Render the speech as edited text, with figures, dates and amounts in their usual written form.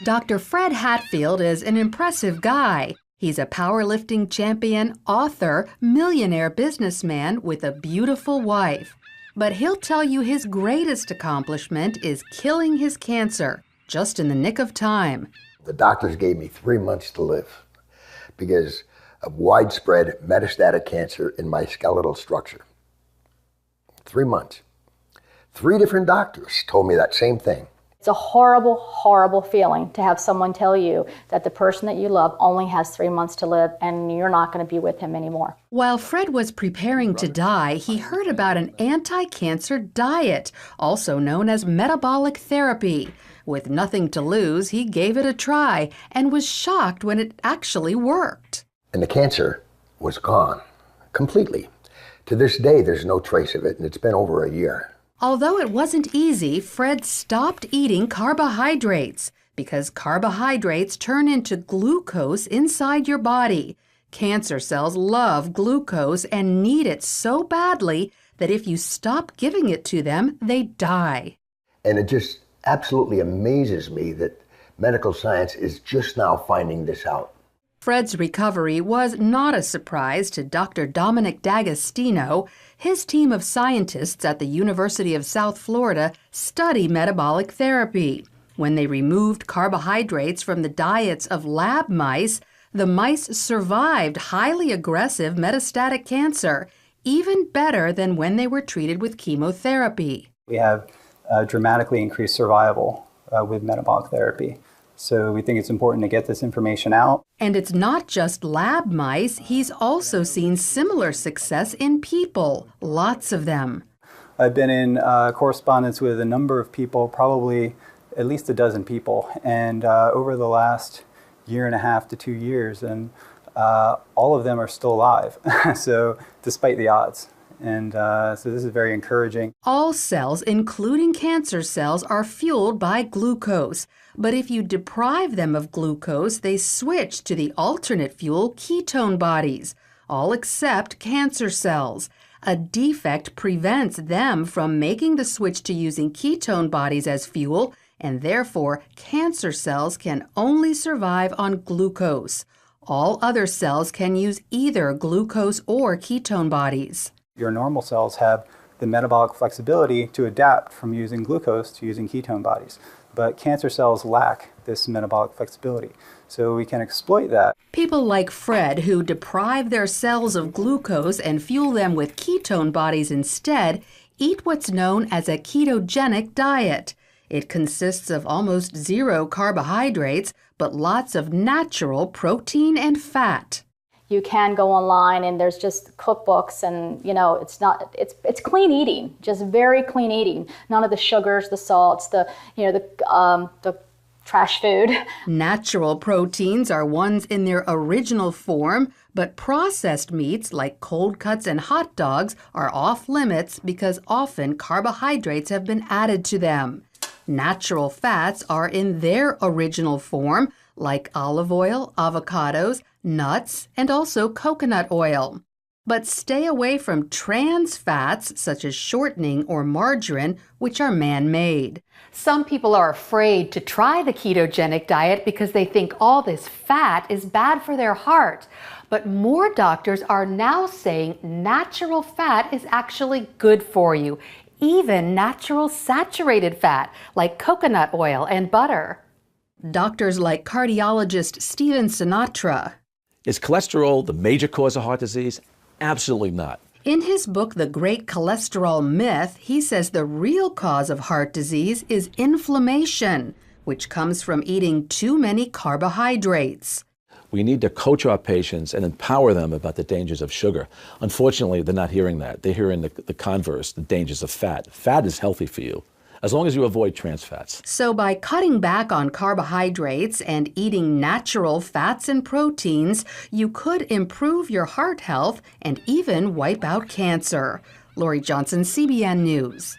Dr. Fred Hatfield is an impressive guy. He's a powerlifting champion, author, millionaire businessman with a beautiful wife. But he'll tell you his greatest accomplishment is killing his cancer, just in the nick of time. The doctors gave me 3 months to live because of widespread metastatic cancer in my skeletal structure. 3 months. 3 different doctors told me that same thing. It's a horrible, horrible feeling to have someone tell you that the person that you love only has 3 months to live and you're not going to be with him anymore. While Fred was preparing to die, he heard about an anti-cancer diet, also known as metabolic therapy. With nothing to lose, he gave it a try and was shocked when it actually worked. And the cancer was gone completely. To this day, there's no trace of it, and it's been over a year. Although it wasn't easy, Fred stopped eating carbohydrates because carbohydrates turn into glucose inside your body. Cancer cells love glucose and need it so badly that if you stop giving it to them, they die. And it just absolutely amazes me that medical science is just now finding this out. Fred's recovery was not a surprise to Dr. Dominic D'Agostino. His team of scientists at the University of South Florida study metabolic therapy. When they removed carbohydrates from the diets of lab mice, the mice survived highly aggressive metastatic cancer, even better than when they were treated with chemotherapy. We have dramatically increased survival with metabolic therapy. So we think it's important to get this information out. And it's not just lab mice. He's also seen similar success in people, lots of them. I've been in correspondence with a number of people, probably at least a dozen people, and over the last 1.5 to 2 years, and all of them are still alive, so despite the odds. And so this is very encouraging. All cells, including cancer cells, are fueled by glucose. But if you deprive them of glucose, they switch to the alternate fuel ketone bodies, all except cancer cells. A defect prevents them from making the switch to using ketone bodies as fuel, and therefore cancer cells can only survive on glucose. All other cells can use either glucose or ketone bodies. Your normal cells have the metabolic flexibility to adapt from using glucose to using ketone bodies. But cancer cells lack this metabolic flexibility, so we can exploit that. People like Fred, who deprive their cells of glucose and fuel them with ketone bodies instead, eat what's known as a ketogenic diet. It consists of almost 0 carbohydrates, but lots of natural protein and fat. You can go online and there's just cookbooks and, it's clean eating, just very clean eating. None of the sugars, the salts, the trash food. Natural proteins are ones in their original form, but processed meats like cold cuts and hot dogs are off limits because often carbohydrates have been added to them. Natural fats are in their original form, like olive oil, avocados, nuts, and also coconut oil. But stay away from trans fats such as shortening or margarine, which are man-made. Some people are afraid to try the ketogenic diet because they think all this fat is bad for their heart. But more doctors are now saying natural fat is actually good for you, even natural saturated fat like coconut oil and butter. Doctors like cardiologist Stephen Sinatra. Is cholesterol the major cause of heart disease? Absolutely not. In his book, The Great Cholesterol Myth, he says the real cause of heart disease is inflammation, which comes from eating too many carbohydrates. We need to coach our patients and empower them about the dangers of sugar. Unfortunately, they're not hearing that. They're hearing the converse, the dangers of fat. Fat is healthy for you, as long as you avoid trans fats. So by cutting back on carbohydrates and eating natural fats and proteins, you could improve your heart health and even wipe out cancer. Lori Johnson, CBN News.